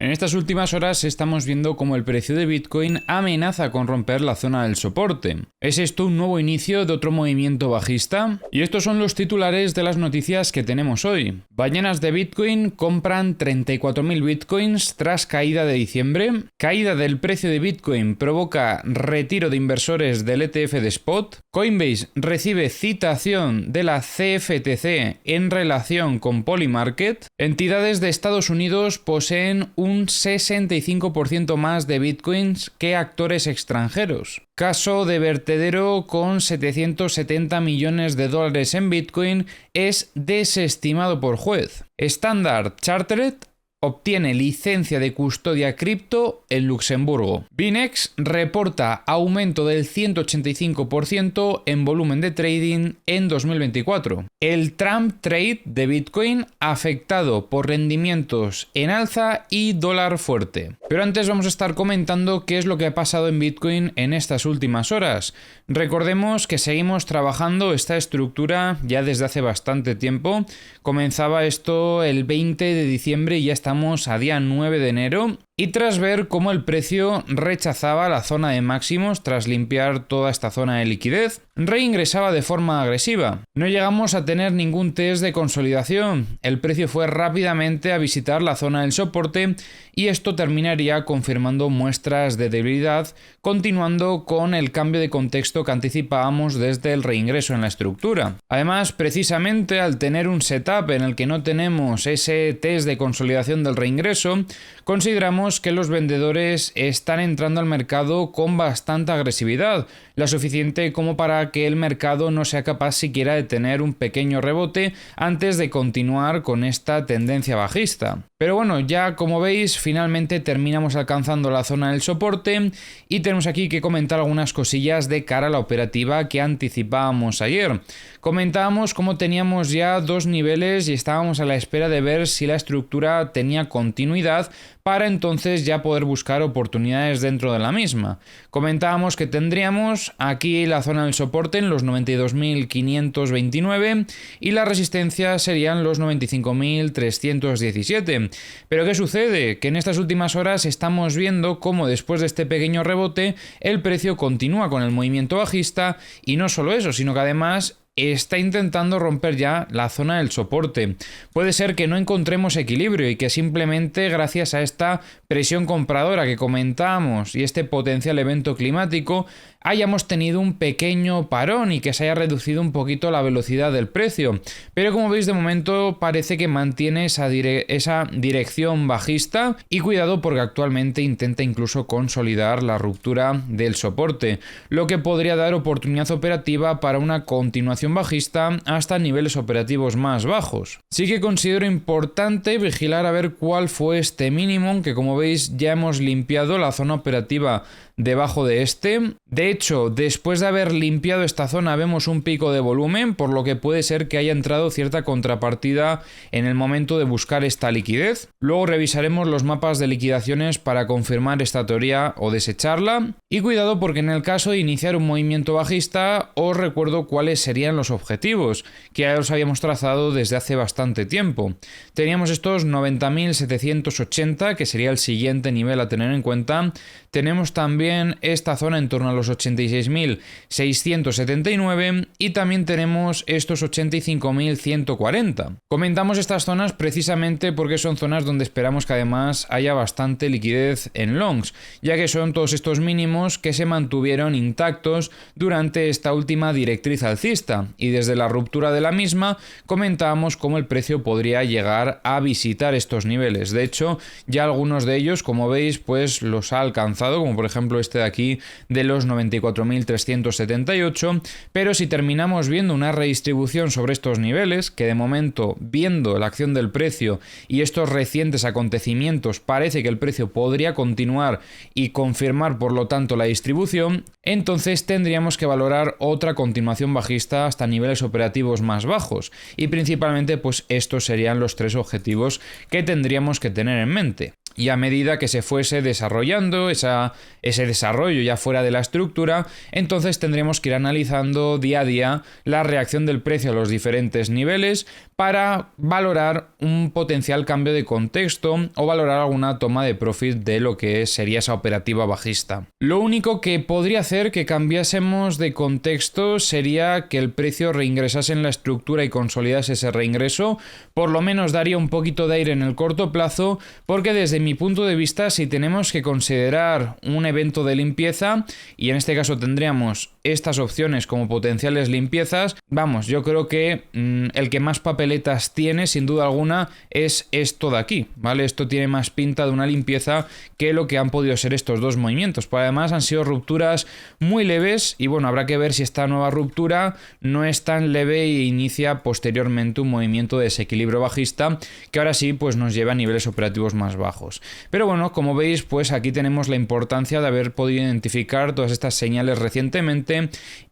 En estas últimas horas estamos viendo cómo el precio de Bitcoin amenaza con romper la zona del soporte. ¿Es esto un nuevo inicio de otro movimiento bajista? Y estos son los titulares de las noticias que tenemos hoy. Ballenas de Bitcoin compran 34.000 Bitcoins tras caída de diciembre. Caída del precio de Bitcoin provoca retiro de inversores del ETF de Spot. Coinbase recibe citación de la CFTC en relación con Polymarket. Entidades de Estados Unidos poseen un 65% más de bitcoins que actores extranjeros. Caso de vertedero con 770 millones de dólares en bitcoin es desestimado por juez. Standard Chartered obtiene licencia de custodia cripto en Luxemburgo. Binex reporta aumento del 185% en volumen de trading en 2024. El Trump Trade de Bitcoin afectado por rendimientos en alza y dólar fuerte. Pero antes vamos a estar comentando qué es lo que ha pasado en Bitcoin en estas últimas horas. Recordemos que seguimos trabajando esta estructura ya desde hace bastante tiempo. Comenzaba esto el 20 de diciembre y ya estamos a día 9 de enero. Y tras ver cómo el precio rechazaba la zona de máximos tras limpiar toda esta zona de liquidez, reingresaba de forma agresiva. No llegamos a tener ningún test de consolidación. El precio fue rápidamente a visitar la zona del soporte y esto terminaría confirmando muestras de debilidad, continuando con el cambio de contexto que anticipábamos desde el reingreso en la estructura. Además, precisamente al tener un setup en el que no tenemos ese test de consolidación del reingreso, consideramos que los vendedores están entrando al mercado con bastante agresividad, la suficiente como para que el mercado no sea capaz siquiera de tener un pequeño rebote antes de continuar con esta tendencia bajista. Pero bueno, ya como veis, finalmente terminamos alcanzando la zona del soporte y tenemos aquí que comentar algunas cosillas de cara a la operativa que anticipábamos ayer. Comentábamos cómo teníamos ya dos niveles y estábamos a la espera de ver si la estructura tenía continuidad para entonces ya poder buscar oportunidades dentro de la misma. Comentábamos que tendríamos aquí la zona del soporte en los 92.529 y la resistencia serían los 95.317. Pero ¿qué sucede? Que en estas últimas horas estamos viendo cómo después de este pequeño rebote el precio continúa con el movimiento bajista y no solo eso, sino que además está intentando romper ya la zona del soporte. Puede ser que no encontremos equilibrio y que simplemente gracias a esta presión compradora que comentábamos y este potencial evento climático hayamos tenido un pequeño parón y que se haya reducido un poquito la velocidad del precio. Pero como veis, de momento parece que mantiene esa dirección bajista y cuidado porque actualmente intenta incluso consolidar la ruptura del soporte, lo que podría dar oportunidad operativa para una continuación bajista hasta niveles operativos más bajos. Sí que considero importante vigilar a ver cuál fue este mínimo, que como veis ya hemos limpiado la zona operativa debajo de este. De hecho, después de haber limpiado esta zona vemos un pico de volumen, por lo que puede ser que haya entrado cierta contrapartida en el momento de buscar esta liquidez. Luego revisaremos los mapas de liquidaciones para confirmar esta teoría o desecharla. Y cuidado porque en el caso de iniciar un movimiento bajista os recuerdo cuáles serían los objetivos, que ya los habíamos trazado desde hace bastante tiempo. Teníamos estos 90.780, que sería el siguiente nivel a tener en cuenta. Tenemos también esta zona en torno a los 86.679 y también tenemos estos 85.140. Comentamos estas zonas precisamente porque son zonas donde esperamos que además haya bastante liquidez en longs, ya que son todos estos mínimos que se mantuvieron intactos durante esta última directriz alcista y desde la ruptura de la misma comentábamos cómo el precio podría llegar a visitar estos niveles. De hecho, ya algunos de ellos, como veis, pues los ha alcanzado, como por ejemplo este de aquí de los 94.378, pero si terminamos viendo una redistribución sobre estos niveles, que de momento, viendo la acción del precio y estos recientes acontecimientos, parece que el precio podría continuar y confirmar por lo tanto la distribución, entonces tendríamos que valorar otra continuación bajista hasta niveles operativos más bajos y principalmente pues estos serían los tres objetivos que tendríamos que tener en mente. Y a medida que se fuese desarrollando ese desarrollo ya fuera de la estructura, entonces tendremos que ir analizando día a día la reacción del precio a los diferentes niveles para valorar un potencial cambio de contexto o valorar alguna toma de profit de lo que sería esa operativa bajista. Lo único que podría hacer que cambiásemos de contexto sería que el precio reingresase en la estructura y consolidase ese reingreso. Por lo menos daría un poquito de aire en el corto plazo, porque desde mi punto de vista, si tenemos que considerar un evento de limpieza, y en este caso tendríamos estas opciones como potenciales limpiezas, vamos, yo creo que el que más papeletas tiene, sin duda alguna, es esto de aquí, ¿vale? Esto tiene más pinta de una limpieza que lo que han podido ser estos dos movimientos. Pero además han sido rupturas muy leves y bueno, habrá que ver si esta nueva ruptura no es tan leve e inicia posteriormente un movimiento de desequilibrio bajista que ahora sí pues nos lleva a niveles operativos más bajos. Pero bueno, como veis, pues aquí tenemos la importancia de haber podido identificar todas estas señales recientemente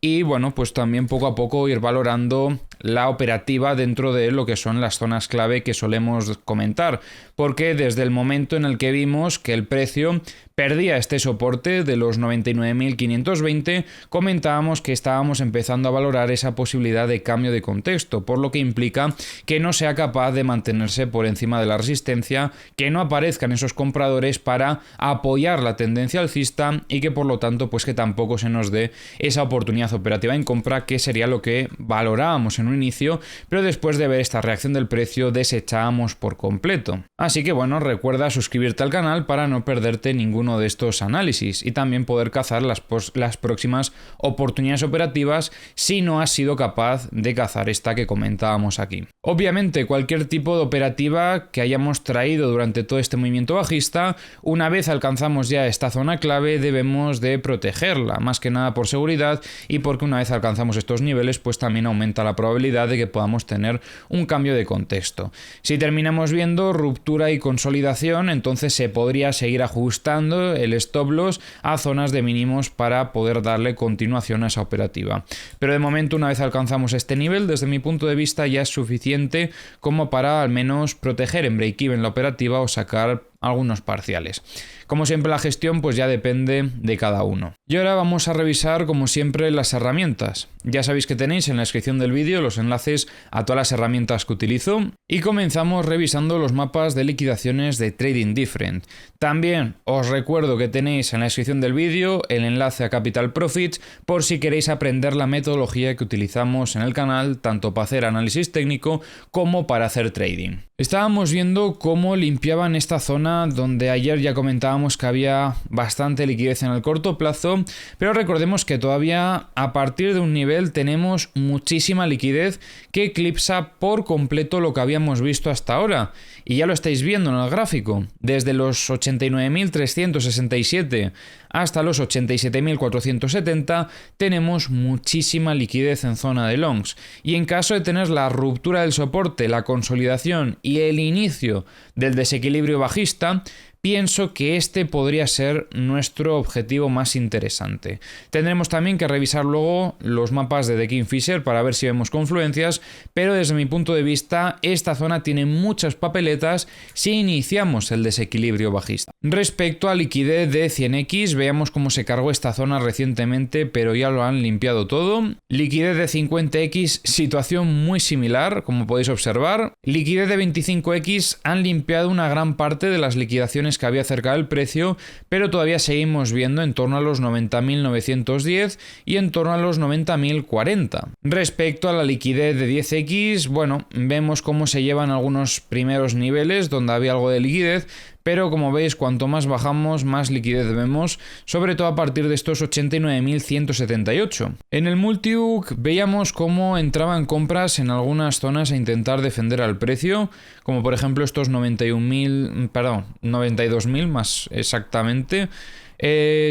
y bueno, pues también poco a poco ir valorando la operativa dentro de lo que son las zonas clave que solemos comentar, porque desde el momento en el que vimos que el precio perdía este soporte de los 99.520, comentábamos que estábamos empezando a valorar esa posibilidad de cambio de contexto, por lo que implica que no sea capaz de mantenerse por encima de la resistencia, que no aparezcan esos compradores para apoyar la tendencia alcista y que por lo tanto pues que tampoco se nos dé esa oportunidad operativa en compra, que sería lo que valorábamos en un inicio, pero después de ver esta reacción del precio desechábamos por completo. Así que bueno, recuerda suscribirte al canal para no perderte ninguno de estos análisis y también poder cazar las próximas oportunidades operativas si no has sido capaz de cazar esta que comentábamos aquí. Obviamente, cualquier tipo de operativa que hayamos traído durante todo este movimiento bajista, una vez alcanzamos ya esta zona clave debemos de protegerla, más que nada por seguridad y porque una vez alcanzamos estos niveles pues también aumenta la probabilidad de que podamos tener un cambio de contexto. Si terminamos viendo ruptura y consolidación, entonces se podría seguir ajustando el stop loss a zonas de mínimos para poder darle continuación a esa operativa. Pero de momento, una vez alcanzamos este nivel, desde mi punto de vista ya es suficiente como para al menos proteger en break-even la operativa o sacar algunos parciales. Como siempre, la gestión pues ya depende de cada uno. Y ahora vamos a revisar como siempre las herramientas. Ya sabéis que tenéis en la descripción del vídeo los enlaces a todas las herramientas que utilizo y comenzamos revisando los mapas de liquidaciones de Trading Different. También os recuerdo que tenéis en la descripción del vídeo el enlace a Capital Profits por si queréis aprender la metodología que utilizamos en el canal tanto para hacer análisis técnico como para hacer trading. Estábamos viendo cómo limpiaban esta zona donde ayer ya comentábamos que había bastante liquidez en el corto plazo, pero recordemos que todavía a partir de un nivel tenemos muchísima liquidez que eclipsa por completo lo que habíamos visto hasta ahora. Y ya lo estáis viendo en el gráfico, desde los 89.367 hasta los 87.470 tenemos muchísima liquidez en zona de longs. Y en caso de tener la ruptura del soporte, la consolidación y el inicio del desequilibrio bajista, pienso que este podría ser nuestro objetivo más interesante. Tendremos también que revisar luego los mapas de The Kingfisher para ver si vemos confluencias, pero desde mi punto de vista esta zona tiene muchas papeletas si iniciamos el desequilibrio bajista. Respecto a liquidez de 100x, veamos cómo se cargó esta zona recientemente, pero ya lo han limpiado todo. Liquidez de 50x, situación muy similar, como podéis observar. Liquidez de 25x, han limpiado una gran parte de las liquidaciones que había cerca del precio, pero todavía seguimos viendo en torno a los 90.910 y en torno a los 90.040. Respecto a la liquidez de 10x, bueno, vemos cómo se llevan algunos primeros niveles donde había algo de liquidez, pero como veis, cuanto más bajamos, más liquidez vemos, sobre todo a partir de estos 89.178. En el Multihook veíamos cómo entraban compras en algunas zonas a intentar defender al precio, como por ejemplo estos 92.000 más exactamente.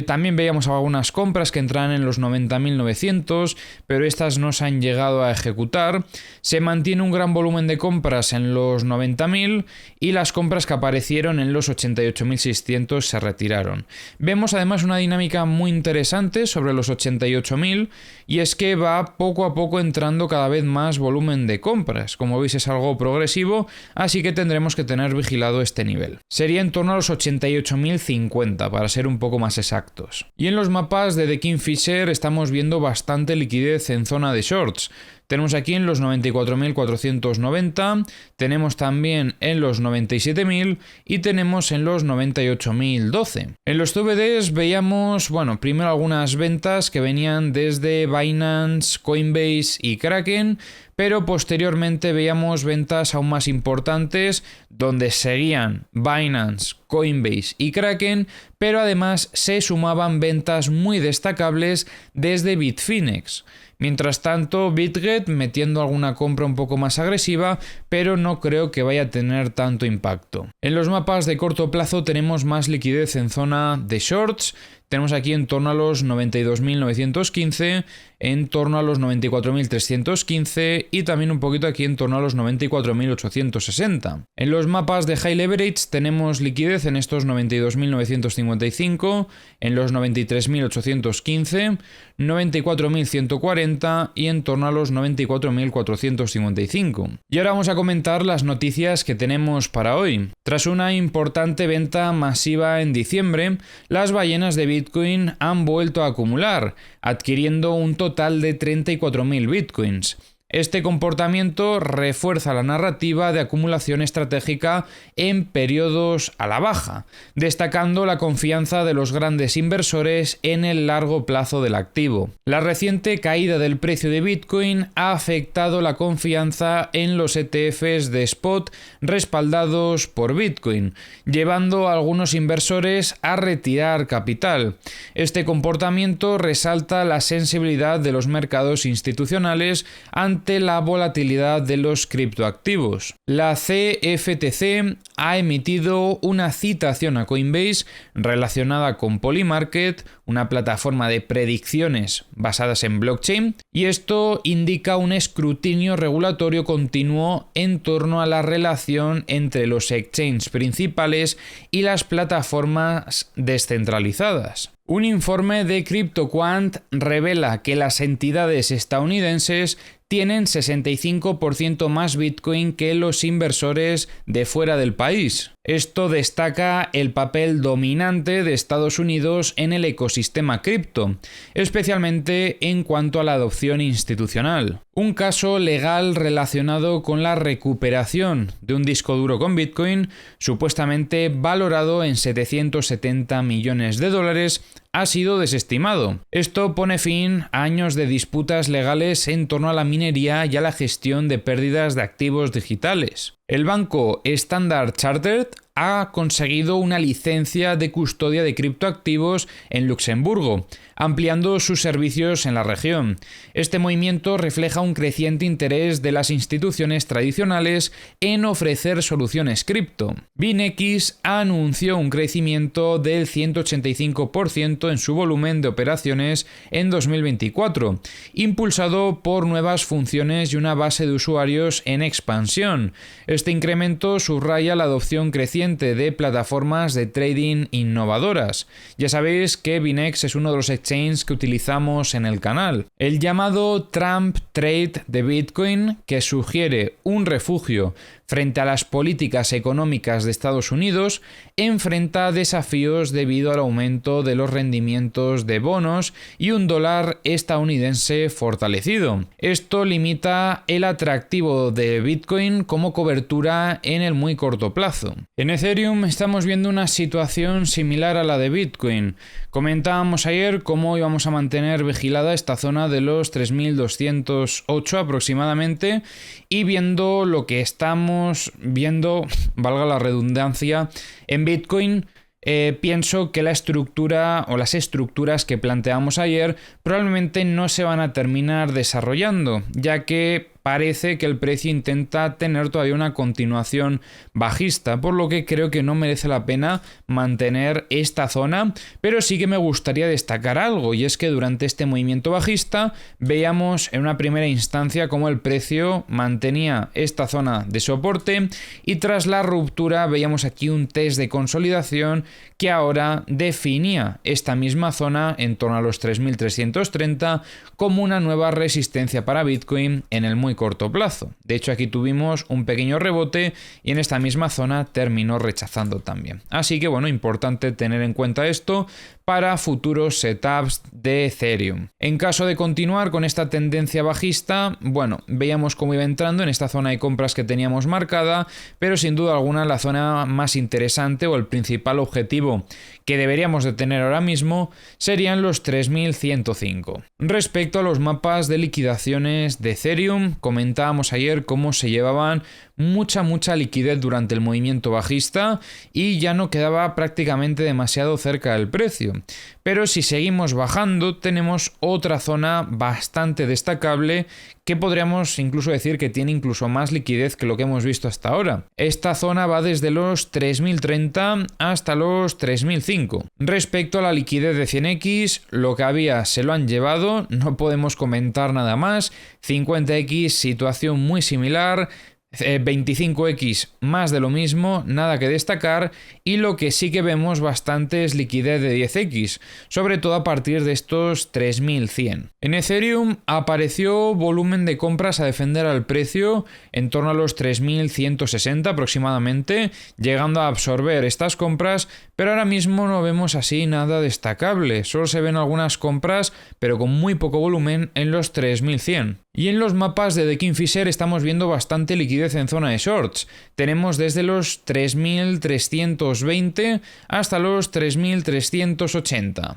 También veíamos algunas compras que entraban en los 90.900, pero estas no se han llegado a ejecutar. Se mantiene un gran volumen de compras en los 90.000 y las compras que aparecieron en los 88.600 se retiraron. Vemos además una dinámica muy interesante sobre los 88.000 y es que va poco a poco entrando cada vez más volumen de compras. Como veis es algo progresivo, así que tendremos que tener vigilado este nivel. Sería en torno a los 88.050 para ser un poco más exactos. Y en los mapas de The Kingfisher estamos viendo bastante liquidez en zona de shorts. Tenemos aquí en los 94.490, tenemos también en los 97.000 y tenemos en los 98.012. En los CFDs veíamos, primero algunas ventas que venían desde Binance, Coinbase y Kraken, pero posteriormente veíamos ventas aún más importantes donde seguían Binance, Coinbase y Kraken, pero además se sumaban ventas muy destacables desde Bitfinex. Mientras tanto, Bitget metiendo alguna compra un poco más agresiva, pero no creo que vaya a tener tanto impacto. En los mapas de corto plazo tenemos más liquidez en zona de shorts. Tenemos aquí en torno a los 92.915, en torno a los 94.315 y también un poquito aquí en torno a los 94.860. En los mapas de high leverage tenemos liquidez en estos 92.955, en los 93.815, 94.140 y en torno a los 94.455. Y ahora vamos a comentar las noticias que tenemos para hoy. Tras una importante venta masiva en diciembre, las ballenas de Bitcoin han vuelto a acumular, adquiriendo un total de 34.000 Bitcoins. Este comportamiento refuerza la narrativa de acumulación estratégica en periodos a la baja, destacando la confianza de los grandes inversores en el largo plazo del activo. La reciente caída del precio de Bitcoin ha afectado la confianza en los ETFs de spot respaldados por Bitcoin, llevando a algunos inversores a retirar capital. Este comportamiento resalta la sensibilidad de los mercados institucionales ante la volatilidad de los criptoactivos. La CFTC ha emitido una citación a Coinbase relacionada con Polymarket, una plataforma de predicciones basadas en blockchain, y esto indica un escrutinio regulatorio continuo en torno a la relación entre los exchanges principales y las plataformas descentralizadas. Un informe de CryptoQuant revela que las entidades estadounidenses tienen 65% más Bitcoin que los inversores de fuera del país. Esto destaca el papel dominante de Estados Unidos en el ecosistema cripto, especialmente en cuanto a la adopción institucional. Un caso legal relacionado con la recuperación de un disco duro con Bitcoin, supuestamente valorado en $770 millones, ha sido desestimado. Esto pone fin a años de disputas legales en torno a la minería y a la gestión de pérdidas de activos digitales. El banco Standard Chartered ha conseguido una licencia de custodia de criptoactivos en Luxemburgo, ampliando sus servicios en la región. Este movimiento refleja un creciente interés de las instituciones tradicionales en ofrecer soluciones cripto. BinX anunció un crecimiento del 185% en su volumen de operaciones en 2024, impulsado por nuevas funciones y una base de usuarios en expansión. Este incremento subraya la adopción creciente de plataformas de trading innovadoras. Ya sabéis que BinX es uno de los exchanges que utilizamos en el canal. El llamado Trump Trade de Bitcoin, que sugiere un refugio frente a las políticas económicas de Estados Unidos, enfrenta desafíos debido al aumento de los rendimientos de bonos y un dólar estadounidense fortalecido. Esto limita el atractivo de Bitcoin como cobertura en el muy corto plazo. En Ethereum estamos viendo una situación similar a la de Bitcoin. Comentábamos ayer cómo íbamos a mantener vigilada esta zona de los 3.208 aproximadamente, y viendo lo que estamos viendo, valga la redundancia, en Bitcoin, pienso que la estructura o las estructuras que planteamos ayer probablemente no se van a terminar desarrollando, ya que parece que el precio intenta tener todavía una continuación bajista, por lo que creo que no merece la pena mantener esta zona, pero sí que me gustaría destacar algo, y es que durante este movimiento bajista veíamos en una primera instancia cómo el precio mantenía esta zona de soporte, y tras la ruptura veíamos aquí un test de consolidación que ahora definía esta misma zona en torno a los 3.330 como una nueva resistencia para Bitcoin en el muy muy corto plazo. De hecho, aquí tuvimos un pequeño rebote y en esta misma zona terminó rechazando también. Así que bueno, importante tener en cuenta esto para futuros setups de Ethereum. En caso de continuar con esta tendencia bajista, bueno, veíamos cómo iba entrando en esta zona de compras que teníamos marcada, pero sin duda alguna la zona más interesante o el principal objetivo que deberíamos de tener ahora mismo serían los 3105. Respecto a los mapas de liquidaciones de Ethereum, comentábamos ayer cómo se llevaban mucha liquidez durante el movimiento bajista y ya no quedaba prácticamente demasiado cerca del precio. Pero si seguimos bajando, tenemos otra zona bastante destacable que podríamos incluso decir que tiene incluso más liquidez que lo que hemos visto hasta ahora. Esta zona va desde los 3030 hasta los 3005. Respecto a la liquidez de 100x, lo que había se lo han llevado, no podemos comentar nada más. 50x, situación muy similar. 25x más de lo mismo, nada que destacar, y lo que sí que vemos bastante es liquidez de 10x, sobre todo a partir de estos 3100. En Ethereum apareció volumen de compras a defender al precio en torno a los 3160 aproximadamente, llegando a absorber estas compras, pero ahora mismo no vemos así nada destacable, solo se ven algunas compras pero con muy poco volumen en los 3100. Y en los mapas de The Kingfisher estamos viendo bastante liquidez en zona de shorts. Tenemos desde los 3320 hasta los 3380.